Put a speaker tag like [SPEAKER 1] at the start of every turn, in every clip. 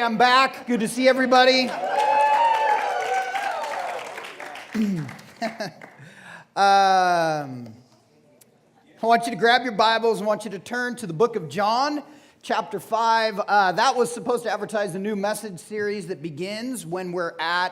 [SPEAKER 1] Hey, I'm back. Good to see everybody. I want you to grab your Bibles. I want you to turn to the book of John, chapter 5. That was supposed to advertise a new message series that begins when we're at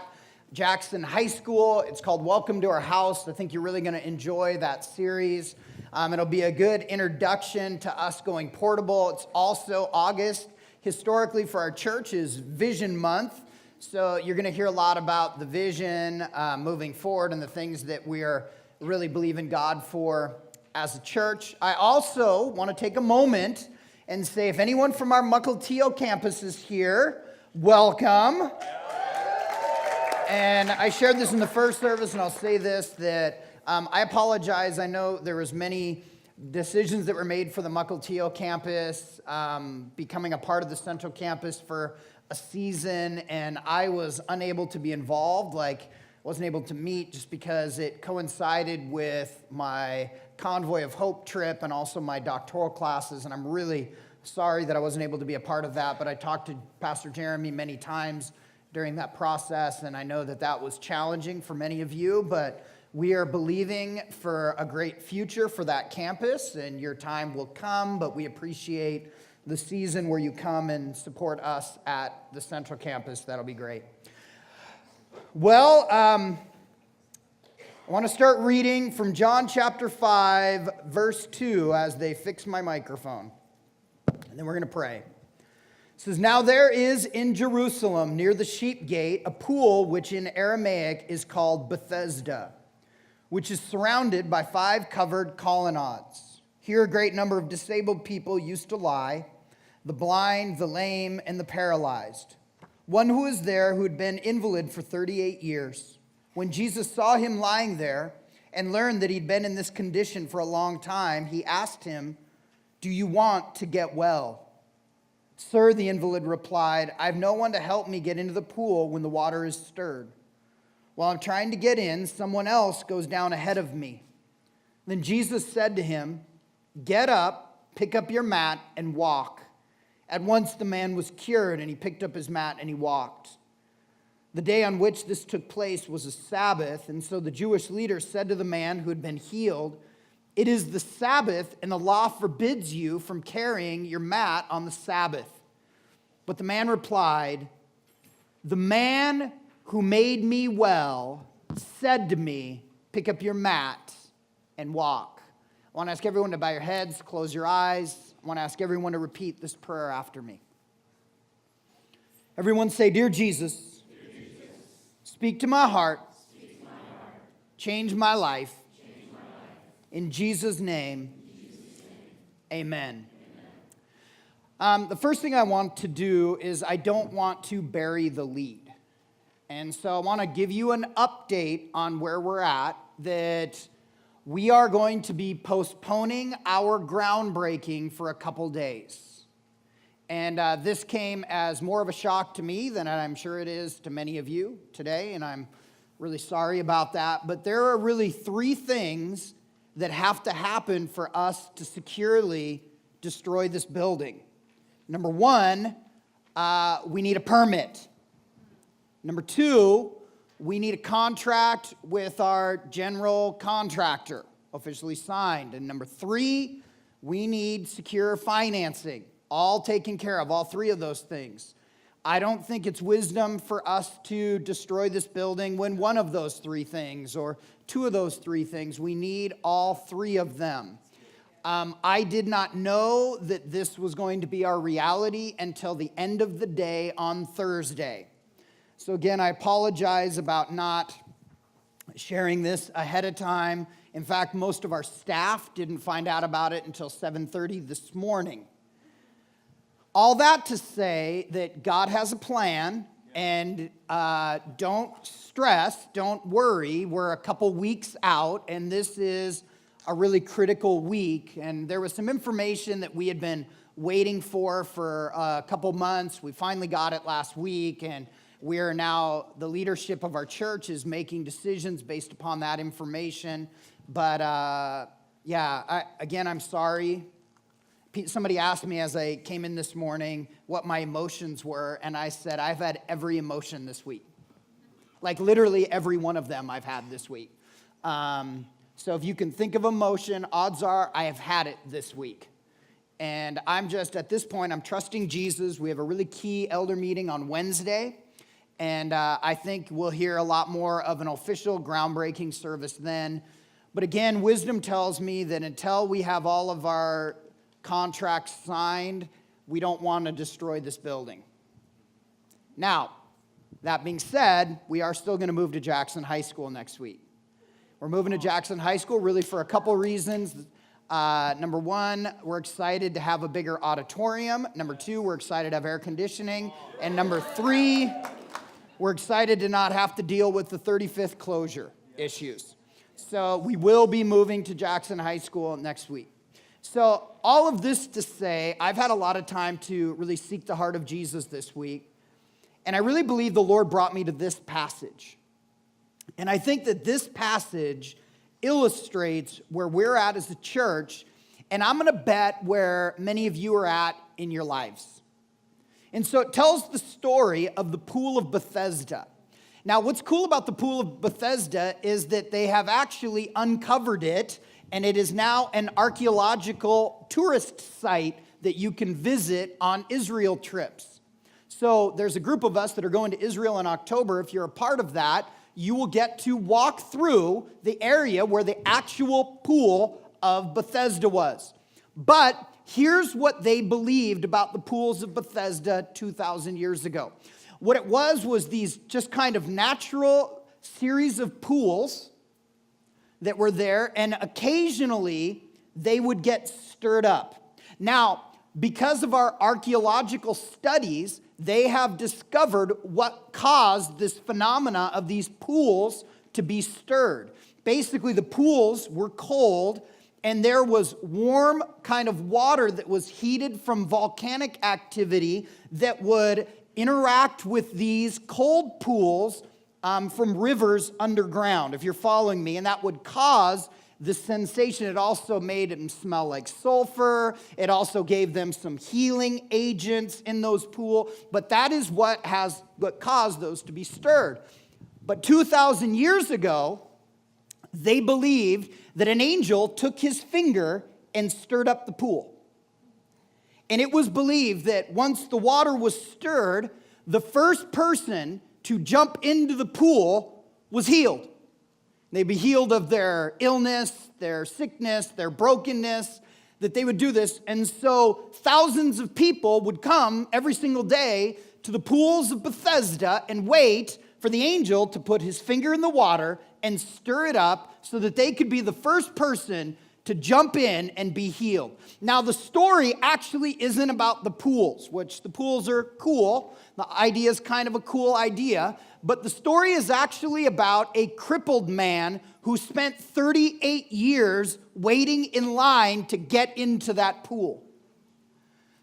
[SPEAKER 1] Jackson High School. It's called Welcome to Our House. I think you're really going to enjoy that series. It'll be a good introduction to us going portable. It's also August. Historically, for our church, is Vision Month. So you're going to hear a lot about the vision moving forward and the things that we are really believing God for as a church. I also want to take a moment and say, if anyone from our Mukilteo campus is here, welcome. And I shared this in the first service, and I'll say this, that I apologize. I know there was many decisions that were made for the Mukilteo campus, becoming a part of the central campus for a season, and I was unable to be involved, wasn't able to meet just because it coincided with my Convoy of Hope trip and also my doctoral classes, and I'm really sorry that I wasn't able to be a part of that, but I talked to Pastor Jeremy many times during that process, and I know that that was challenging for many of you, but we are believing for a great future for that campus, and your time will come, but we appreciate the season where you come and support us at the central campus. That'll be great. Well, I want to start reading from John chapter 5, verse 2, as they fix my microphone. And then we're going to pray. It says, "Now there is in Jerusalem, near the sheep gate, a pool which in Aramaic is called Bethesda, which is surrounded by 5 covered colonnades. Here a great number of disabled people used to lie, the blind, the lame, and the paralyzed. One who was there who had been invalid for 38 years. When Jesus saw him lying there and learned that he'd been in this condition for a long time, he asked him, 'Do you want to get well?' 'Sir,' the invalid replied, 'I have no one to help me get into the pool when the water is stirred. While I'm trying to get in, someone else goes down ahead of me.' Then Jesus said to him, 'Get up, pick up your mat, and walk.' At once the man was cured, and he picked up his mat and he walked. The day on which this took place was a Sabbath, and so the Jewish leaders said to the man who had been healed, 'It is the Sabbath, and the law forbids you from carrying your mat on the Sabbath.' But the man replied, 'The man who made me well said to me, pick up your mat and walk.'" I want to ask everyone to bow your heads, close your eyes. I want to ask everyone to repeat this prayer after me. Everyone say, "Dear Jesus, speak to my heart, change my life. In Jesus' name, amen." The first thing I want to do is I don't want to bury the lead. And so I want to give you an update on where we're at, that we are going to be postponing our groundbreaking for a couple days. And this came as more of a shock to me than I'm sure it is to many of you today, and I'm really sorry about that. But there are really 3 things that have to happen for us to securely destroy this building. Number 1, we need a permit. Number 2, we need a contract with our general contractor, officially signed. And number 3, we need secure financing, all taken care of, all 3 of those things. I don't think it's wisdom for us to destroy this building when one of those 3 things or 2 of those 3 things. We need all 3 of them. I did not know that this was going to be our reality until the end of the day on Thursday. So again, I apologize about not sharing this ahead of time. In fact, most of our staff didn't find out about it until 7:30 this morning. All that to say that God has a plan, and don't stress, don't worry. We're a couple weeks out, and this is a really critical week. And there was some information that we had been waiting for a couple months. We finally got it last week, and we are now, the leadership of our church is making decisions based upon that information. But again, I'm sorry. Somebody asked me as I came in this morning what my emotions were, and I said, I've had every emotion this week. Like literally every one of them I've had this week. So if you can think of emotion, odds are I have had it this week. And I'm just, at this point, I'm trusting Jesus. We have a really key elder meeting on Wednesday. And I think we'll hear a lot more of an official groundbreaking service then. But again, wisdom tells me that until we have all of our contracts signed, we don't want to destroy this building. Now, that being said, we are still going to move to Jackson High School next week. We're moving to Jackson High School really for a couple reasons. Number one, we're excited to have a bigger auditorium. Number two, we're excited to have air conditioning. And number three, we're excited to not have to deal with the 35th closure issues. So we will be moving to Jackson High School next week. So all of this to say, I've had a lot of time to really seek the heart of Jesus this week. And I really believe the Lord brought me to this passage. And I think that this passage illustrates where we're at as a church, and I'm going to bet where many of you are at in your lives. And so it tells the story of the Pool of Bethesda. Now, what's cool about the Pool of Bethesda is that they have actually uncovered it, and it is now an archaeological tourist site that you can visit on Israel trips. So there's a group of us that are going to Israel in October. If you're a part of that, you will get to walk through the area where the actual Pool of Bethesda was. But here's what they believed about the pools of Bethesda 2,000 years ago. What it was these just kind of natural series of pools that were there, and occasionally they would get stirred up. Now, because of our archaeological studies, they have discovered what caused this phenomena of these pools to be stirred. Basically, the pools were cold, and there was warm kind of water that was heated from volcanic activity that would interact with these cold pools from rivers underground, if you're following me, and that would cause the sensation. It also made them smell like sulfur. It also gave them some healing agents in those pools, but that is what caused those to be stirred. But 2,000 years ago, they believed that an angel took his finger and stirred up the pool. And it was believed that once the water was stirred, the first person to jump into the pool was healed. They'd be healed of their illness, their sickness, their brokenness, that they would do this. And so thousands of people would come every single day to the pools of Bethesda and wait for the angel to put his finger in the water and stir it up so that they could be the first person to jump in and be healed. Now, the story actually isn't about the pools, which the pools are cool. The idea is kind of a cool idea. But the story is actually about a crippled man who spent 38 years waiting in line to get into that pool.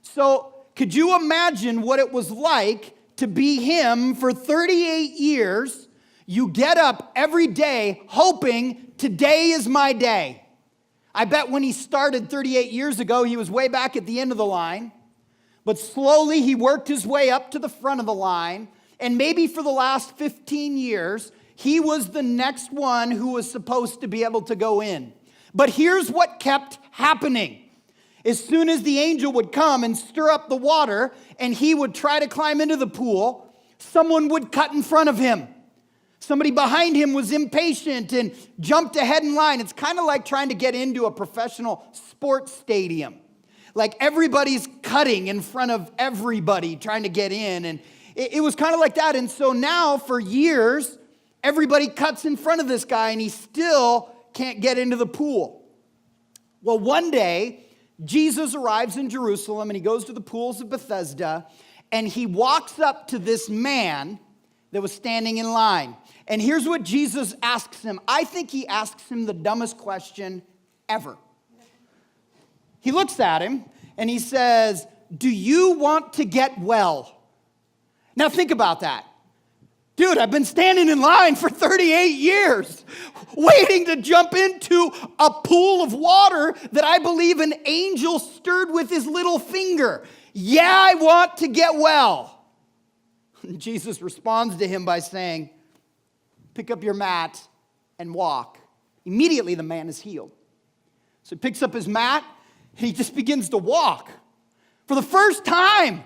[SPEAKER 1] So, could you imagine what it was like to be him for 38 years? You get up every day hoping today is my day. I bet when he started 38 years ago, he was way back at the end of the line. But slowly he worked his way up to the front of the line. And maybe for the last 15 years, he was the next one who was supposed to be able to go in. But here's what kept happening. As soon as the angel would come and stir up the water, and he would try to climb into the pool, someone would cut in front of him. Somebody behind him was impatient and jumped ahead in line. It's kind of like trying to get into a professional sports stadium. Like everybody's cutting in front of everybody trying to get in. And it was kind of like that. And so now for years, everybody cuts in front of this guy and he still can't get into the pool. Well, one day, Jesus arrives in Jerusalem and he goes to the pools of Bethesda and he walks up to this man that was standing in line. And here's what Jesus asks him. I think he asks him the dumbest question ever. He looks at him and he says, "Do you want to get well?" Now think about that. Dude, I've been standing in line for 38 years, waiting to jump into a pool of water that I believe an angel stirred with his little finger. Yeah, I want to get well. And Jesus responds to him by saying, pick up your mat and walk. Immediately the man is healed. So he picks up his mat and he just begins to walk for the first time.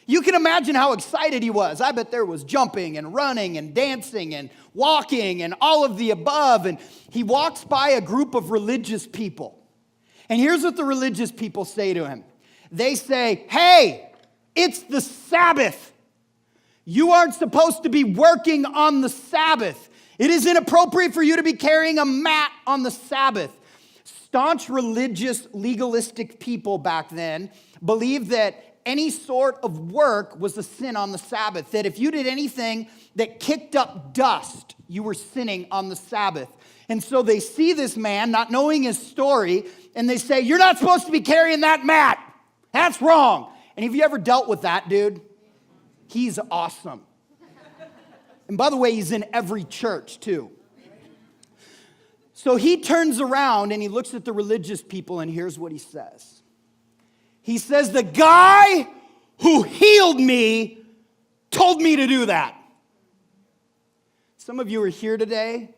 [SPEAKER 1] You can imagine how excited he was. I bet there was jumping and running and dancing and walking and all of the above. And he walks by a group of religious people. And here's what the religious people say to him. They say, hey, it's the Sabbath. You aren't supposed to be working on the Sabbath. It is inappropriate for you to be carrying a mat on the Sabbath. Staunch religious, legalistic people back then believed that any sort of work was a sin on the Sabbath, that if you did anything that kicked up dust, you were sinning on the Sabbath. And so they see this man, not knowing his story, and they say, you're not supposed to be carrying that mat. That's wrong. And have you ever dealt with that dude? He's awesome. And by the way, he's in every church too. So he turns around and he looks at the religious people, and here's what he says. He says, the guy who healed me told me to do that. Some of you are here today,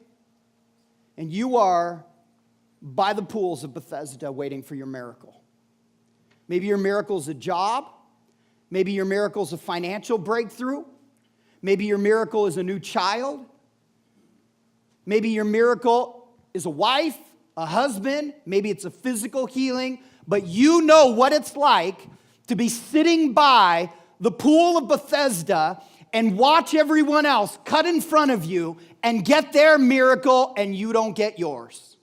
[SPEAKER 1] and you are by the pools of Bethesda waiting for your miracle. Maybe your miracle is a job. Maybe your miracle is a financial breakthrough. Maybe your miracle is a new child. Maybe your miracle is a wife, a husband. Maybe it's a physical healing. But you know what it's like to be sitting by the pool of Bethesda and watch everyone else cut in front of you and get their miracle and you don't get yours.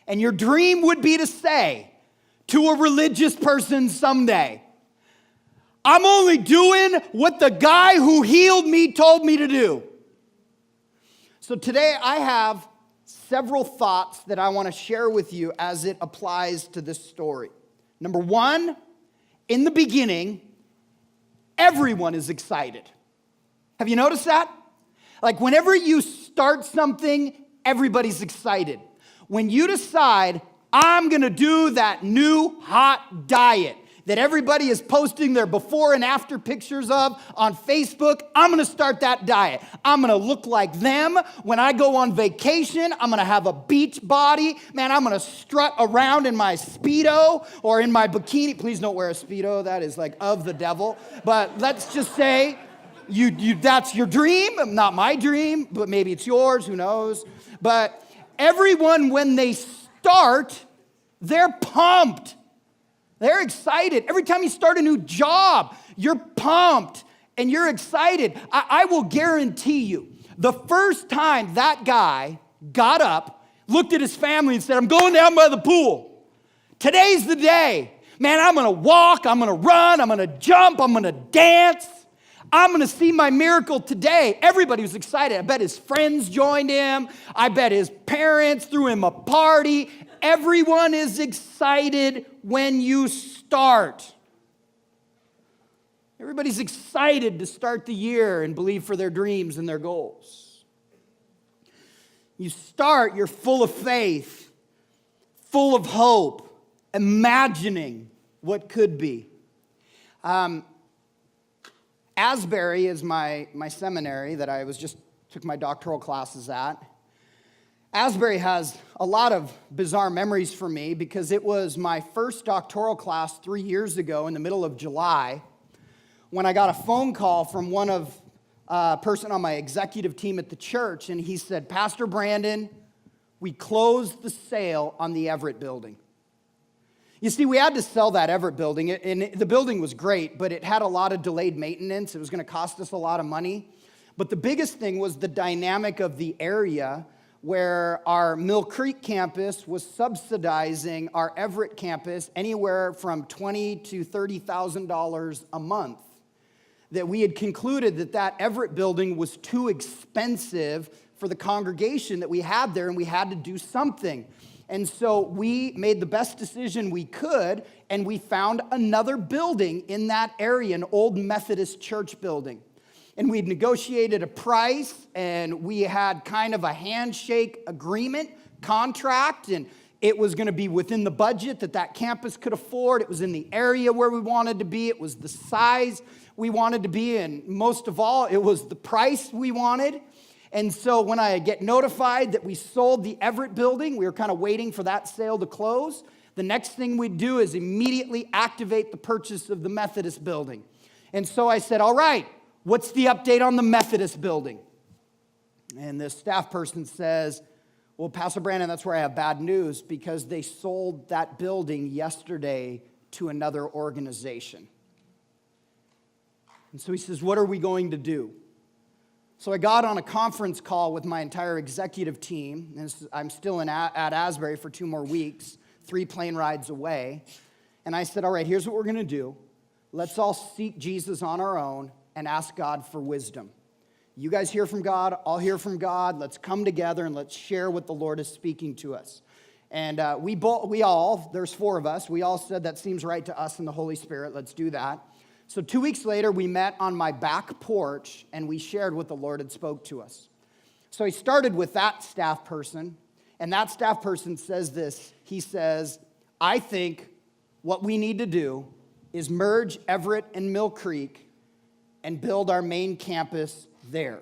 [SPEAKER 1] And your dream would be to say to a religious person someday, I'm only doing what the guy who healed me told me to do. So today I have several thoughts that I want to share with you as it applies to this story. Number one, in the beginning, everyone is excited. Have you noticed that? Like whenever you start something, everybody's excited. When you decide, I'm going to do that new hot diet that everybody is posting their before and after pictures of on Facebook, I'm going to start that diet. I'm going to look like them. When I go on vacation, I'm going to have a beach body. Man, I'm going to strut around in my Speedo or in my bikini. Please don't wear a Speedo. That is like of the devil. But let's just say that's your dream. Not my dream, but maybe it's yours. Who knows? But everyone, when they start, they're pumped. They're excited. Every time you start a new job, you're pumped and you're excited. I will guarantee you, the first time that guy got up, looked at his family and said, I'm going down by the pool. Today's the day. Man, I'm going to walk, I'm going to run, I'm going to jump, I'm going to dance. I'm going to see my miracle today. Everybody was excited. I bet his friends joined him. I bet his parents threw him a party. Everyone is excited when you start. Everybody's excited to start the year and believe for their dreams and their goals. You start, you're full of faith, full of hope, imagining what could be. Asbury is my seminary that I took my doctoral classes at. Asbury has a lot of bizarre memories for me because it was my first doctoral class 3 years ago in the middle of July when I got a phone call from one of a person on my executive team at the church, and he said, Pastor Brandon, we closed the sale on the Everett building. You see, we had to sell that Everett building, and the building was great, but it had a lot of delayed maintenance. It was going to cost us a lot of money. But the biggest thing was the dynamic of the area where our Mill Creek campus was subsidizing our Everett campus anywhere from $20,000 to $30,000 a month. That we had concluded that Everett building was too expensive for the congregation that we had there, and we had to do something. And so we made the best decision we could, and we found another building in that area, an old Methodist church building. and we'd negotiated a price, and we had kind of a handshake agreement, contract, and it was going to be within the budget that campus could afford. It was in the area where we wanted to be. It was the size we wanted to be, and most of all, it was the price we wanted. And so when I get notified that we sold the Everett building, we were kind of waiting for that sale to close. The next thing we'd do is immediately activate the purchase of the Methodist building. And so I said, all right, what's the update on the Methodist building? And the staff person says, well, Pastor Brandon, that's where I have bad news, because they sold that building yesterday to another organization. And so he says, what are we going to do? So I got on a conference call with my entire executive team. And I'm still at Asbury for 2 more weeks, 3 plane rides away. And I said, all right, here's what we're going to do. Let's all seek Jesus on our own and ask God for wisdom. You guys hear from God, I'll hear from God. Let's come together and let's share what the Lord is speaking to us. And we all, there's 4 of us, we all said that seems right to us and the Holy Spirit. Let's do that. So 2 weeks later, we met on my back porch and we shared what the Lord had spoke to us. So he started with that staff person, and that staff person says this. He says, I think what we need to do is merge Everett and Mill Creek and build our main campus there.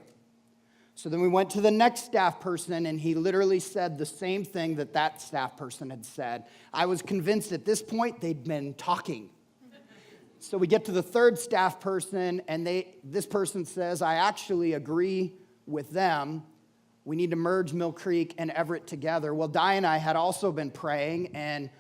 [SPEAKER 1] So then we went to the next staff person, and he literally said the same thing that staff person had said. I was convinced at this point they'd been talking. So we get to the third staff person, and this person says, I actually agree with them. We need to merge Mill Creek and Everett together. Well, Di and I had also been praying, and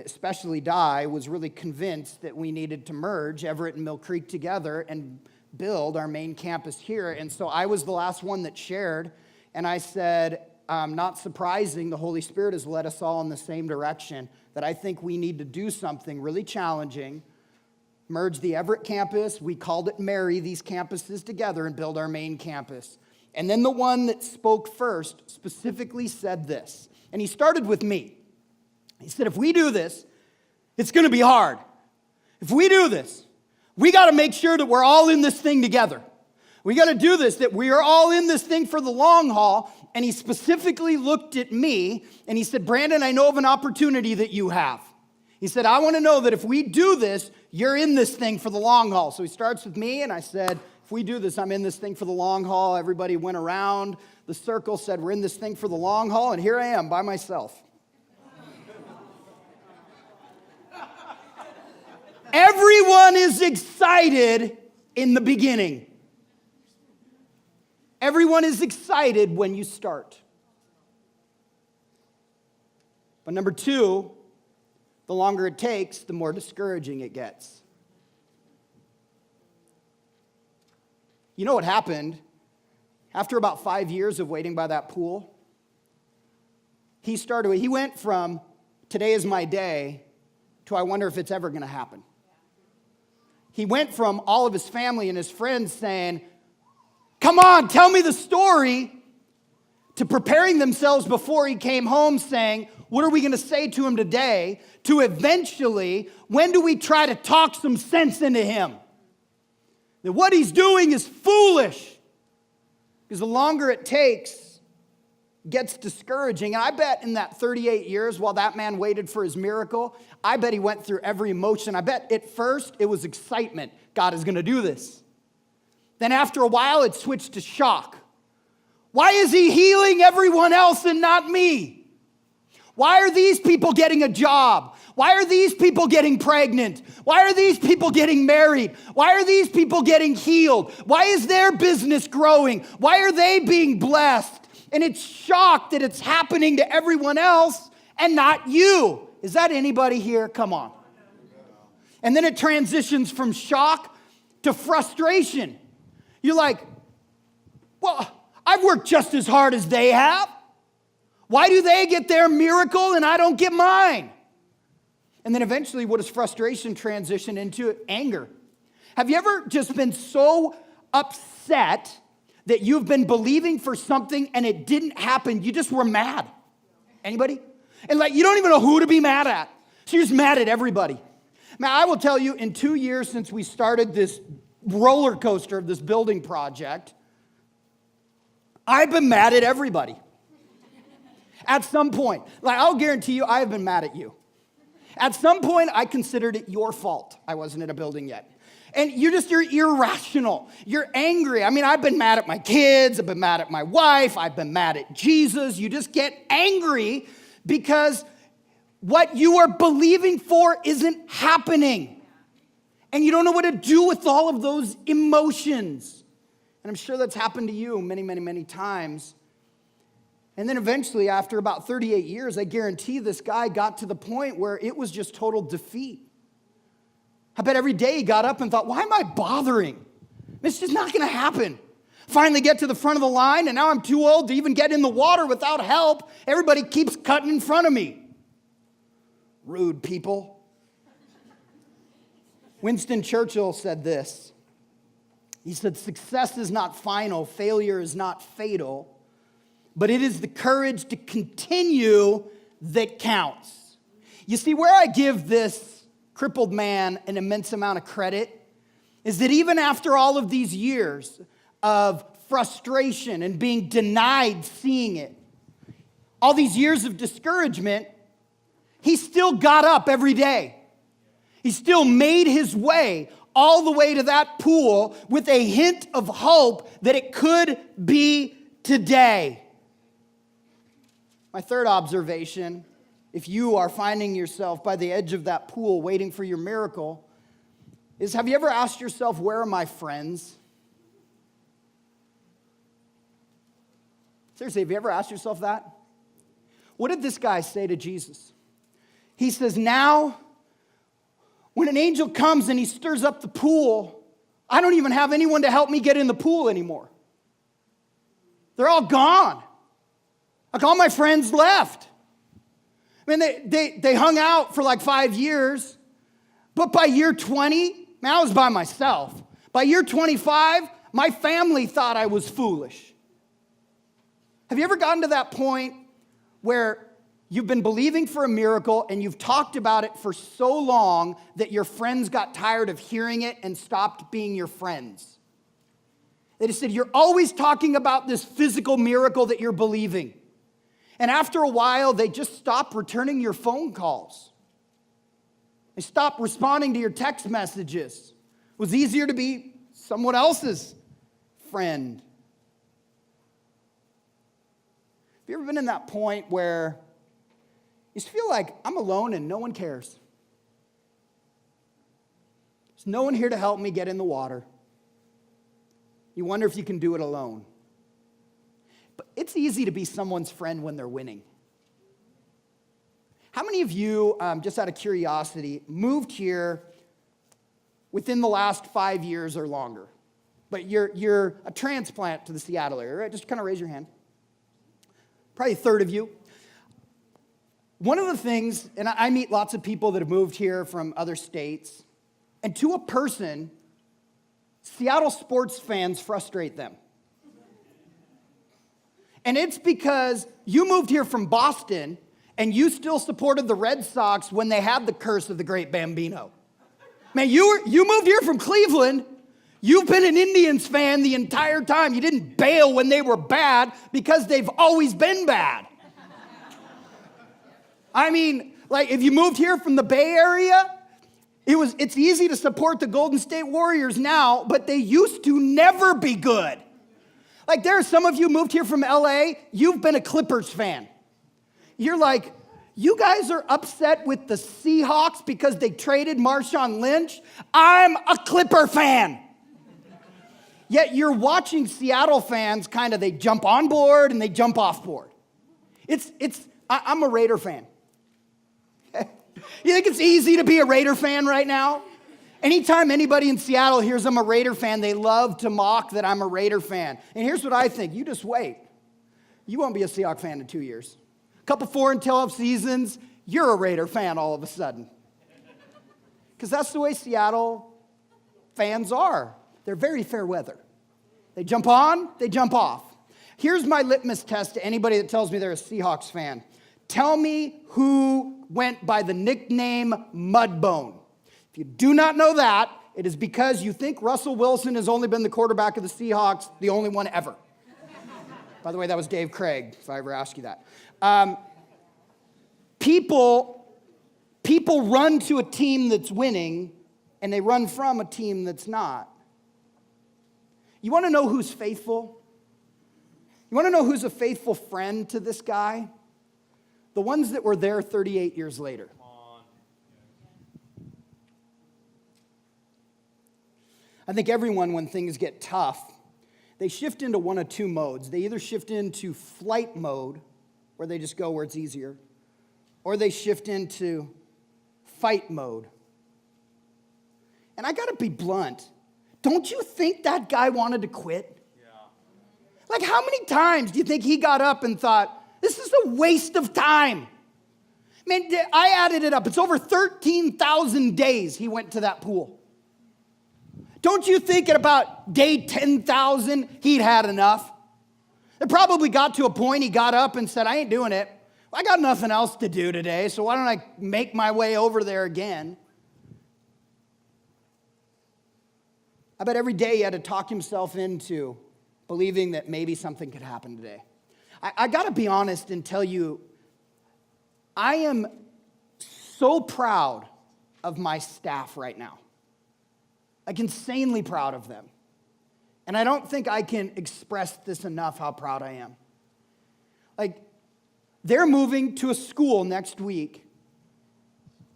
[SPEAKER 1] especially Di was really convinced that we needed to merge Everett and Mill Creek together and build our main campus here. And so I was the last one that shared, and I said, not surprising, the Holy Spirit has led us all in the same direction, that I think we need to do something really challenging, merge the Everett campus, we called it marry these campuses together and build our main campus. And then the one that spoke first specifically said this, and he started with me. He said, if we do this, it's going to be hard. If we do this, we got to make sure that we're all in this thing together. We got to do this, that we are all in this thing for the long haul. And he specifically looked at me and he said, Brandon, I know of an opportunity that you have. He said, I want to know that if we do this, you're in this thing for the long haul. So he starts with me, and I said, if we do this, I'm in this thing for the long haul. Everybody went around the circle, said, we're in this thing for the long haul, and here I am by myself. Everyone is excited in the beginning. Everyone is excited when you start. But number 2, the longer it takes, the more discouraging it gets. You know what happened? After about 5 years of waiting by that pool, he went from today is my day to I wonder if it's ever going to happen. He went from all of his family and his friends saying, come on, tell me the story, to preparing themselves before he came home saying, what are we going to say to him today? To eventually, when do we try to talk some sense into him? That what he's doing is foolish. Because the longer it takes, it gets discouraging. And I bet in that 38 years while that man waited for his miracle, I bet he went through every emotion. I bet at first it was excitement. God is going to do this. Then after a while, it switched to shock. Why is he healing everyone else and not me? Why are these people getting a job? Why are these people getting pregnant? Why are these people getting married? Why are these people getting healed? Why is their business growing? Why are they being blessed? And it's shocked that it's happening to everyone else and not you. Is that anybody here? Come on. And then it transitions from shock to frustration. You're like, well, I've worked just as hard as they have. Why do they get their miracle and I don't get mine? And then eventually, what does frustration transition into? Anger. Have you ever just been so upset that you've been believing for something and it didn't happen? You just were mad. Anybody? And like, you don't even know who to be mad at. So you're just mad at everybody. Now, I will tell you, in 2 years since we started this roller coaster of this building project, I've been mad at everybody. At some point, like I'll guarantee you, I have been mad at you. At some point, I considered it your fault I wasn't in a building yet. And you're irrational. You're angry. I mean, I've been mad at my kids. I've been mad at my wife. I've been mad at Jesus. You just get angry because what you are believing for isn't happening. And you don't know what to do with all of those emotions. And I'm sure that's happened to you many, many, many times. And then eventually, after about 38 years, I guarantee this guy got to the point where it was just total defeat. I bet every day he got up and thought, why am I bothering? It's just not going to happen. Finally get to the front of the line, and now I'm too old to even get in the water without help. Everybody keeps cutting in front of me. Rude people. Winston Churchill said this. He said, success is not final, failure is not fatal, but it is the courage to continue that counts. You see, where I give this crippled man an immense amount of credit is that even after all of these years of frustration and being denied seeing it, all these years of discouragement, he still got up every day. He still made his way all the way to that pool with a hint of hope that it could be today. My third observation, if you are finding yourself by the edge of that pool waiting for your miracle, is have you ever asked yourself, where are my friends? Seriously, have you ever asked yourself that? What did this guy say to Jesus? He says, now, when an angel comes and he stirs up the pool, I don't even have anyone to help me get in the pool anymore. They're all gone. Like all my friends left. I mean, they hung out for like 5 years, but by year 20, man, I was by myself. By year 25, my family thought I was foolish. Have you ever gotten to that point where you've been believing for a miracle and you've talked about it for so long that your friends got tired of hearing it and stopped being your friends? They just said, you're always talking about this physical miracle that you're believing. And after a while, they just stopped returning your phone calls. They stopped responding to your text messages. It was easier to be someone else's friend. Have you ever been in that point where you just feel like I'm alone and no one cares? There's no one here to help me get in the water. You wonder if you can do it alone. But it's easy to be someone's friend when they're winning. How many of you, just out of curiosity, moved here within the last 5 years or longer? But you're a transplant to the Seattle area, right? Just kind of raise your hand. Probably a third of you. One of the things, and I meet lots of people that have moved here from other states, and to a person, Seattle sports fans frustrate them. And it's because you moved here from Boston and you still supported the Red Sox when they had the curse of the great Bambino. Man, you moved here from Cleveland. You've been an Indians fan the entire time. You didn't bail when they were bad because they've always been bad. I mean, like if you moved here from the Bay Area, it's easy to support the Golden State Warriors now, but they used to never be good. Like there are some of you moved here from LA, you've been a Clippers fan. You're like, you guys are upset with the Seahawks because they traded Marshawn Lynch? I'm a Clipper fan. Yet you're watching Seattle fans they jump on board and they jump off board. I'm a Raider fan. You think it's easy to be a Raider fan right now? Anytime anybody in Seattle hears I'm a Raider fan, they love to mock that I'm a Raider fan. And here's what I think. You just wait. You won't be a Seahawks fan in 2 years. A couple 4-12 seasons, you're a Raider fan all of a sudden. Because that's the way Seattle fans are. They're very fair weather. They jump on, they jump off. Here's my litmus test to anybody that tells me they're a Seahawks fan. Tell me who went by the nickname Mudbone. If you do not know that, It is because you think Russell Wilson has only been the quarterback of the Seahawks, the only one ever. By the way, that was Dave Craig, if I ever ask you that. People run to a team that's winning, and they run from a team that's not. You want to know who's faithful? You want to know who's a faithful friend to this guy? The ones that were there 38 years later. I think everyone, when things get tough, they shift into one of two modes. They either shift into flight mode, where they just go where it's easier, or they shift into fight mode. And I gotta be blunt. Don't you think that guy wanted to quit? Yeah. Like, how many times do you think he got up and thought, this is a waste of time? Man, I added it up. It's over 13,000 days he went to that pool. Don't you think at about day 10,000, he'd had enough? It probably got to a point he got up and said, I ain't doing it. I got nothing else to do today, so why don't I make my way over there again? I bet every day he had to talk himself into believing that maybe something could happen today. I got to be honest and tell you, I am so proud of my staff right now. Like, insanely proud of them. And I don't think I can express this enough, how proud I am. Like, they're moving to a school next week.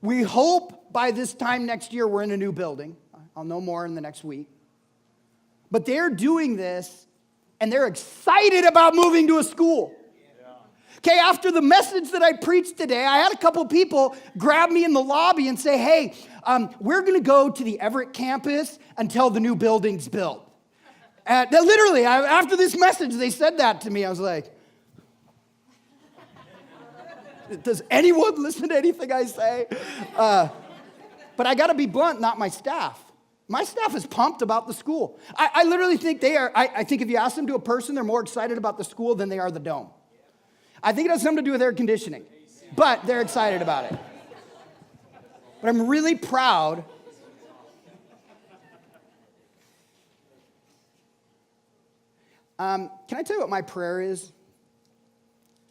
[SPEAKER 1] We hope by this time next year we're in a new building. I'll know more in the next week. But they're doing this, and they're excited about moving to a school. Okay, after the message that I preached today, I had a couple people grab me in the lobby and say, hey, we're going to go to the Everett campus until the new building's built. Literally, after this message, they said that to me. I was like, does anyone listen to anything I say? But I got to be blunt, not my staff. My staff is pumped about the school. I literally think they are. I think if you ask them to a person, they're more excited about the school than they are the dome. I think it has something to do with air conditioning, but they're excited about it. But I'm really proud. Can I tell you what my prayer is?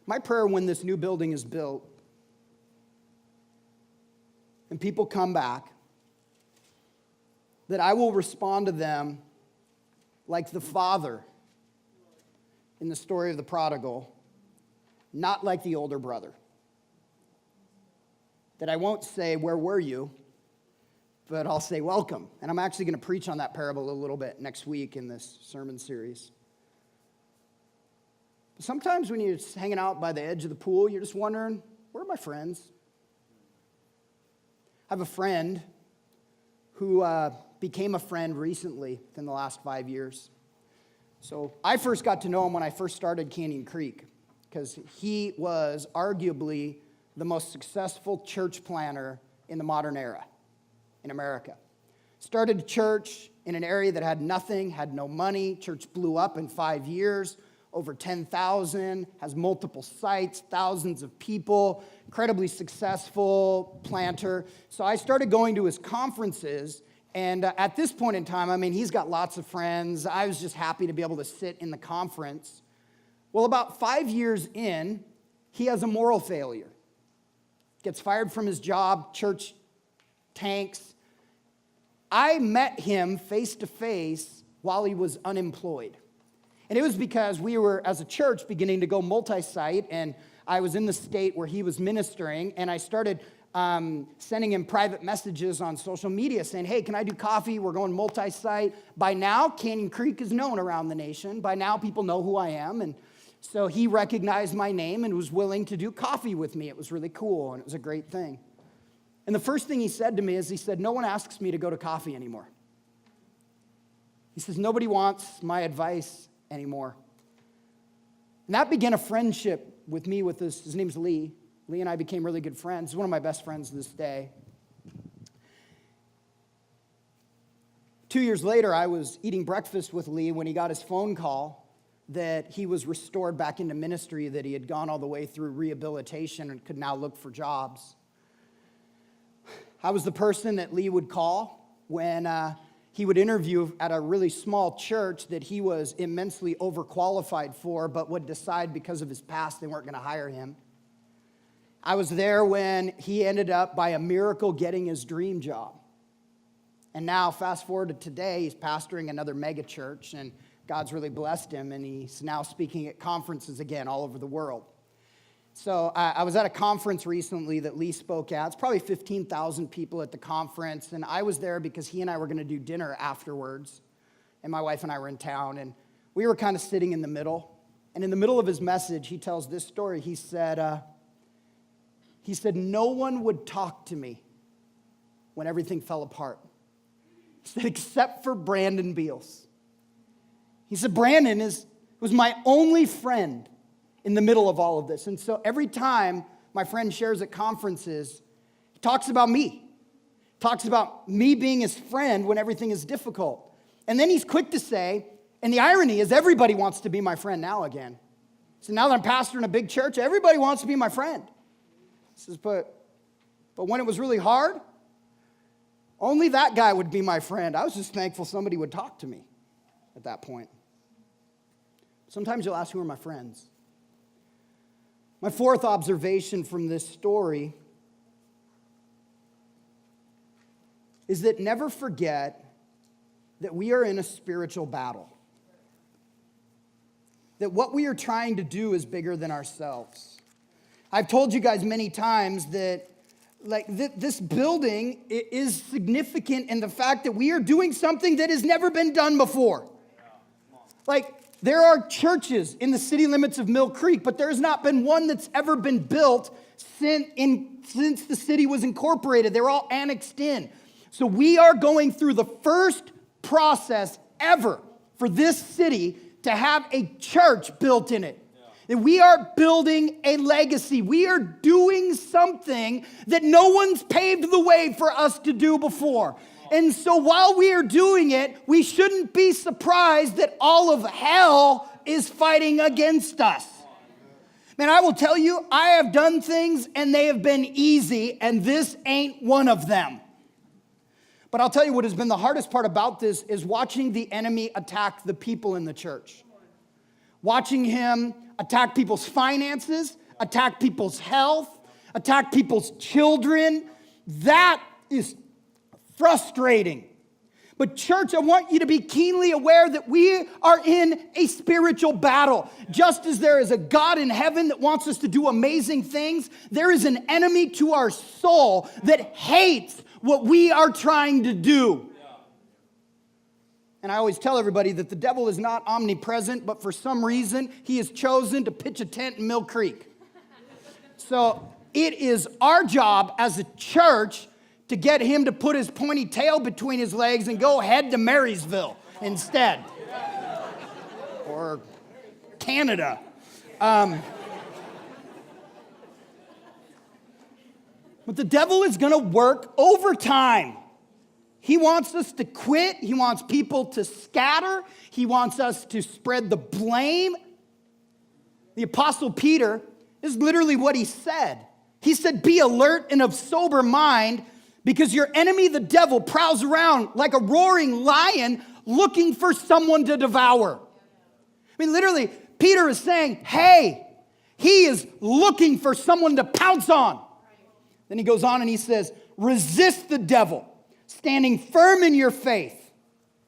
[SPEAKER 1] My prayer when this new building is built and people come back, that I will respond to them like the father in the story of the prodigal, not like the older brother. That I won't say, where were you? But I'll say, welcome. And I'm actually going to preach on that parable a little bit next week in this sermon series. But sometimes when you're just hanging out by the edge of the pool, you're just wondering, where are my friends? I have a friend who became a friend recently within the last 5 years. So I first got to know him when I first started Canyon Creek, because he was arguably the most successful church planter in the modern era in America. Started a church in an area that had nothing, had no money. Church blew up in 5 years, over 10,000, has multiple sites, thousands of people, incredibly successful planter. So I started going to his conferences, and at this point in time, I mean, he's got lots of friends. I was just happy to be able to sit in the conference. Well, about 5 years in, he has a moral failure. Gets fired from his job, church tanks. I met him face to face while he was unemployed. And it was because we were, as a church, beginning to go multi-site, and I was in the state where he was ministering, and I started sending him private messages on social media saying, hey, can I do coffee? We're going multi-site. By now, Canyon Creek is known around the nation. By now, people know who I am, and so he recognized my name and was willing to do coffee with me. It was really cool, and it was a great thing. And the first thing he said to me is, he said, no one asks me to go to coffee anymore. He says, nobody wants my advice anymore. And that began a friendship with me with his name's Lee. Lee and I became really good friends. He's one of my best friends to this day. 2 years later, I was eating breakfast with Lee when he got his phone call that he was restored back into ministry, that he had gone all the way through rehabilitation and could now look for jobs. I was the person that Lee would call when he would interview at a really small church that he was immensely overqualified for, but would decide because of his past they weren't going to hire him. I was there when he ended up, by a miracle, getting his dream job. And now, fast forward to today, he's pastoring another mega church, and God's really blessed him, and he's now speaking at conferences again all over the world. So I was at a conference recently that Lee spoke at. It's probably 15,000 people at the conference, and I was there because he and I were going to do dinner afterwards, and my wife and I were in town, and we were kind of sitting in the middle. And in the middle of his message, he tells this story. He said, no one would talk to me when everything fell apart. He said, except for Brandon Beals. He said, Brandon was my only friend in the middle of all of this. And so every time my friend shares at conferences, he talks about me. Talks about me being his friend when everything is difficult. And then he's quick to say, and the irony is everybody wants to be my friend now again. So now that I'm pastoring a big church, everybody wants to be my friend. He says, but when it was really hard, only that guy would be my friend. I was just thankful somebody would talk to me at that point. Sometimes you'll ask, who are my friends? My fourth observation from this story is that never forget that we are in a spiritual battle. That what we are trying to do is bigger than ourselves. I've told you guys many times that this building is significant in the fact that we are doing something that has never been done before. There are churches in the city limits of Mill Creek, but there has not been one that's ever been built since the city was incorporated. They're all annexed in. So we are going through the first process ever for this city to have a church built in it. And we are building a legacy. We are doing something that no one's paved the way for us to do before. And so while we are doing it, we shouldn't be surprised that all of hell is fighting against us. Man, I will tell you, I have done things and they have been easy, and this ain't one of them. But I'll tell you what has been the hardest part about this is watching the enemy attack the people in the church. Watching him attack people's finances, attack people's health, attack people's children. That is frustrating. But church, I want you to be keenly aware that we are in a spiritual battle. Just as there is a God in heaven that wants us to do amazing things, there is an enemy to our soul that hates what we are trying to do. And I always tell everybody that the devil is not omnipresent, but for some reason, he has chosen to pitch a tent in Mill Creek. So it is our job as a church to get him to put his pointy tail between his legs and go head to Marysville instead. Or Canada. But the devil is going to work overtime. He wants us to quit. He wants people to scatter. He wants us to spread the blame. The Apostle Peter is literally what he said. He said, be alert and of sober mind, because your enemy, the devil, prowls around like a roaring lion looking for someone to devour. I mean, literally, Peter is saying, hey, he is looking for someone to pounce on. Then he goes on and he says, resist the devil, standing firm in your faith.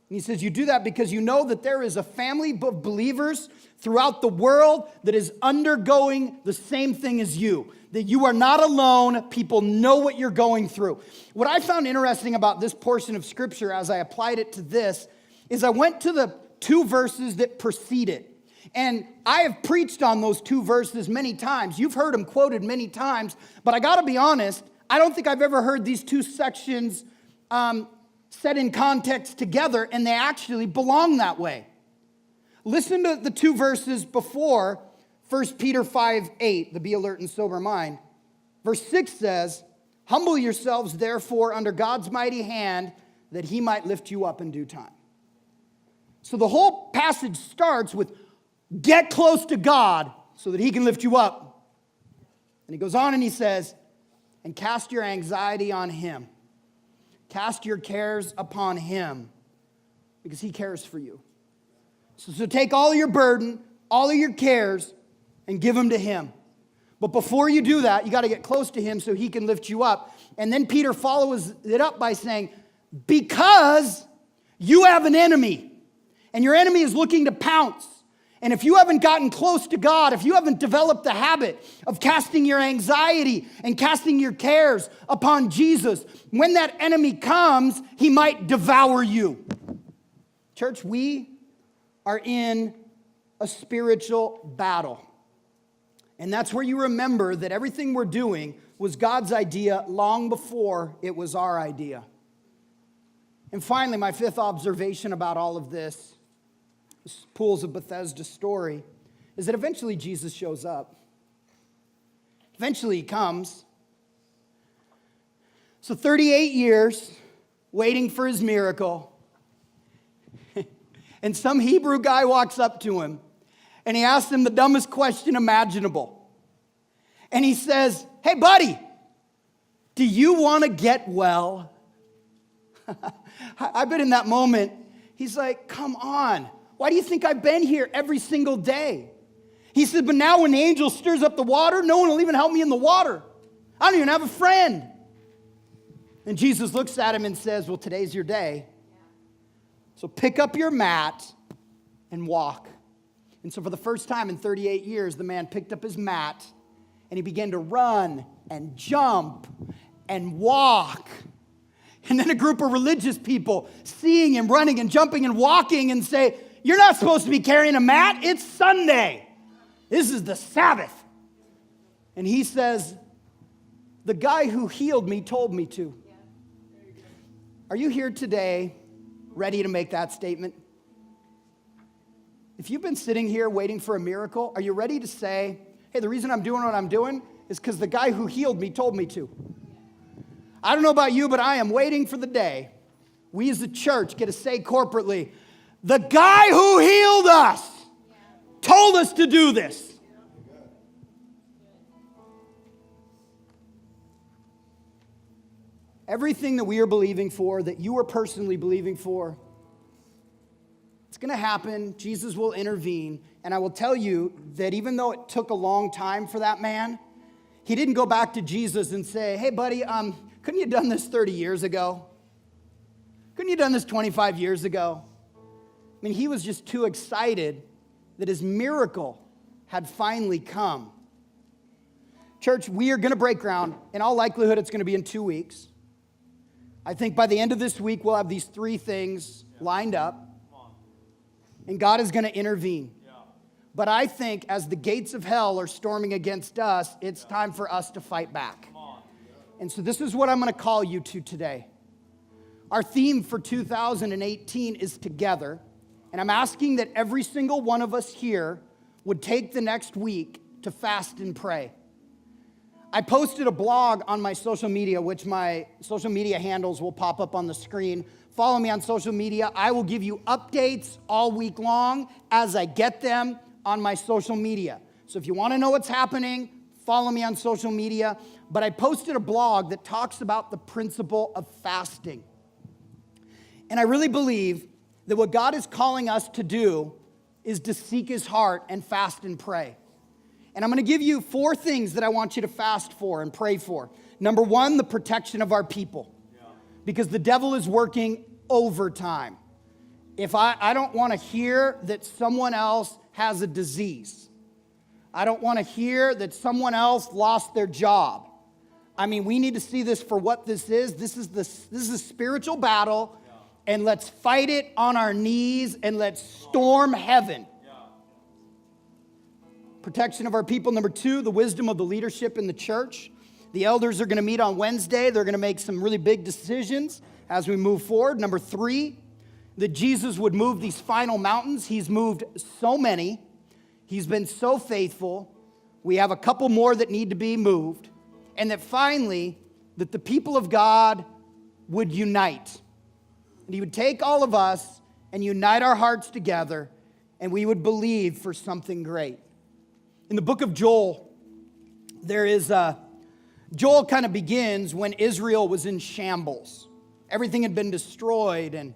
[SPEAKER 1] And he says, you do that because you know that there is a family of believers throughout the world that is undergoing the same thing as you. That you are not alone. People know what you're going through. What I found interesting about this portion of Scripture as I applied it to this is I went to the two verses that precede it. And I have preached on those two verses many times. You've heard them quoted many times. But I got to be honest, I don't think I've ever heard these two sections set in context together, and they actually belong that way. Listen to the two verses before 1 Peter 5:8, the be alert and sober mind. Verse 6 says, humble yourselves therefore under God's mighty hand, that he might lift you up in due time. So the whole passage starts with get close to God so that he can lift you up. And he goes on and he says, and cast your anxiety on him, Cast your cares upon him because he cares for you. So take all of your burden, all of your cares, and give them to him. But before you do that, you got to get close to him so he can lift you up. And then Peter follows it up by saying, because you have an enemy, and your enemy is looking to pounce. And if you haven't gotten close to God, if you haven't developed the habit of casting your anxiety and casting your cares upon Jesus, when that enemy comes, he might devour you. Church, we are in a spiritual battle. And that's where you remember that everything we're doing was God's idea long before it was our idea. And finally, my fifth observation about all of this Pools of Bethesda story is that eventually Jesus shows up. Eventually he comes. So 38 years waiting for his miracle. And some Hebrew guy walks up to him and he asks him the dumbest question imaginable. And he says, "Hey, buddy, do you want to get well?" I've been in that moment. He's like, "Come on. Why do you think I've been here every single day?" He said, "But now when the angel stirs up the water, no one will even help me in the water. I don't even have a friend." And Jesus looks at him and says, "Well, today's your day. So pick up your mat and walk." And so for the first time in 38 years, the man picked up his mat and he began to run and jump and walk. And then a group of religious people seeing him running and jumping and walking and say, "You're not supposed to be carrying a mat. It's Sunday. This is the Sabbath." And he says, "The guy who healed me told me to." Are you here today ready to make that statement? If you've been sitting here waiting for a miracle, are you ready to say, "Hey, the reason I'm doing what I'm doing is because the guy who healed me told me to"? I don't know about you, but I am waiting for the day we as a church get to say corporately, "The guy who healed us told us to do this." Everything that we are believing for, that you are personally believing for, it's going to happen. Jesus will intervene. And I will tell you that even though it took a long time for that man, he didn't go back to Jesus and say, "Hey, buddy, couldn't you have done this 30 years ago? Couldn't you have done this 25 years ago?" I mean, he was just too excited that his miracle had finally come. Church, we are going to break ground. In all likelihood, it's going to be in 2 weeks. I think by the end of this week, we'll have these 3 things lined up. And God is going to intervene. But I think as the gates of hell are storming against us, it's time for us to fight back. And so this is what I'm going to call you to today. Our theme for 2018 is together. And I'm asking that every single one of us here would take the next week to fast and pray. I posted a blog on my social media, which my social media handles will pop up on the screen. Follow me on social media. I will give you updates all week long as I get them on my social media. So if you want to know what's happening, follow me on social media. But I posted a blog that talks about the principle of fasting. And I really believe that what God is calling us to do is to seek his heart and fast and pray. And I'm going to give you 4 things that I want you to fast for and pray for. Number 1, the protection of our people. Because the devil is working overtime. If I don't want to hear that someone else has a disease. I don't want to hear that someone else lost their job. I mean, we need to see this for what this is. This is a spiritual battle. And let's fight it on our knees and let's storm heaven. Protection of our people. Number 2, the wisdom of the leadership in the church. The elders are going to meet on Wednesday. They're going to make some really big decisions as we move forward. Number 3, that Jesus would move these final mountains. He's moved so many. He's been so faithful. We have a couple more that need to be moved. And that finally, that the people of God would unite. And he would take all of us and unite our hearts together, and we would believe for something great. In the book of Joel, Joel kind of begins when Israel was in shambles. Everything had been destroyed. And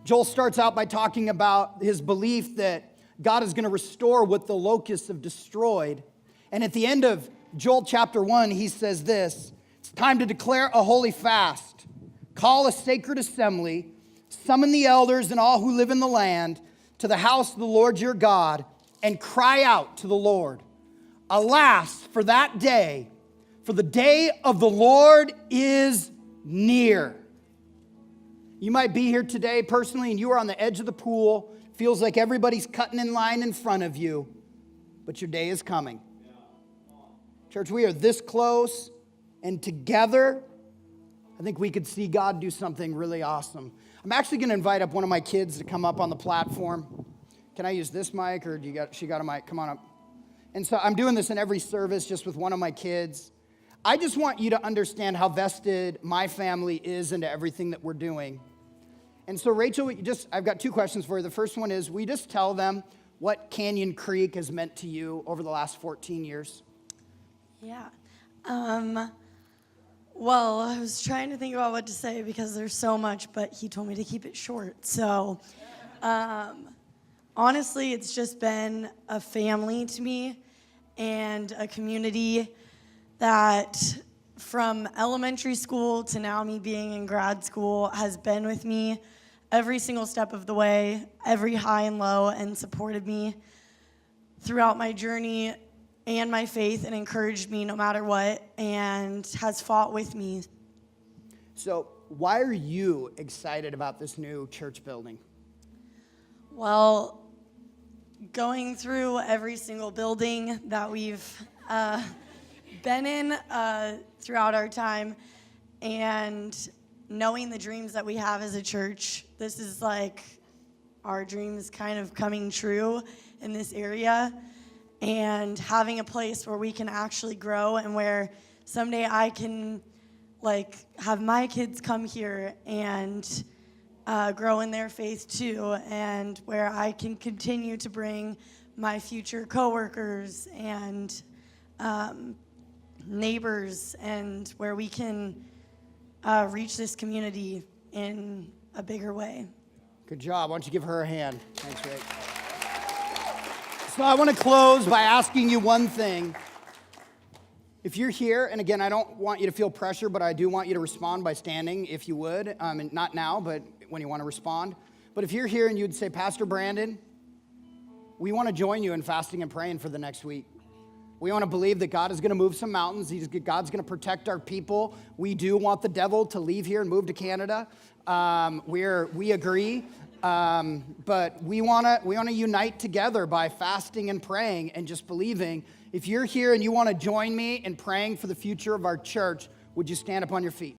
[SPEAKER 1] Joel starts out by talking about his belief that God is going to restore what the locusts have destroyed. And at the end of Joel chapter 1, he says this: it's time to declare a holy fast, call a sacred assembly, summon the elders and all who live in the land to the house of the Lord your God, and cry out to the Lord. Alas, for that day, for the day of the Lord is near. You might be here today personally and you are on the edge of the pool. Feels like everybody's cutting in line in front of you, but your day is coming. Church, we are this close, and together, I think we could see God do something really awesome. I'm actually going to invite up one of my kids to come up on the platform. Can I use this mic, or she got a mic? Come on up. And so I'm doing this in every service just with one of my kids. I just want you to understand how vested my family is into everything that we're doing. And so, Rachel, I've got two questions for you. The first one is, will you just tell them what Canyon Creek has meant to you over the last 14 years?
[SPEAKER 2] Yeah. Well, I was trying to think about what to say because there's so much, but he told me to keep it short. So, honestly, it's just been a family to me and a community that from elementary school to now me being in grad school has been with me every single step of the way, every high and low, and supported me throughout my journey and my faith and encouraged me no matter what, and has fought with me.
[SPEAKER 1] So why are you excited about this new church building?
[SPEAKER 2] Well, going through every single building that we've been in throughout our time and knowing the dreams that we have as a church, this is like our dreams kind of coming true in this area, and having a place where we can actually grow and where someday I can like have my kids come here and grow in their faith too, and where I can continue to bring my future coworkers and neighbors, and where we can reach this community in a bigger way.
[SPEAKER 1] Good job. Why don't you give her a hand? Thanks, Rick. So I want to close by asking you one thing. If you're here, and again, I don't want you to feel pressure, but I do want you to respond by standing, if you would. And not now, but when you want to respond. But if you're here and you'd say, Pastor Brandon, we want to join you in fasting and praying for the next week. We want to believe that God is going to move some mountains. God's going to protect our people. We do want the devil to leave here and move to Canada. We agree. But we want to unite together by fasting and praying and just believing. If you're here and you want to join me in praying for the future of our church, would you stand up on your feet?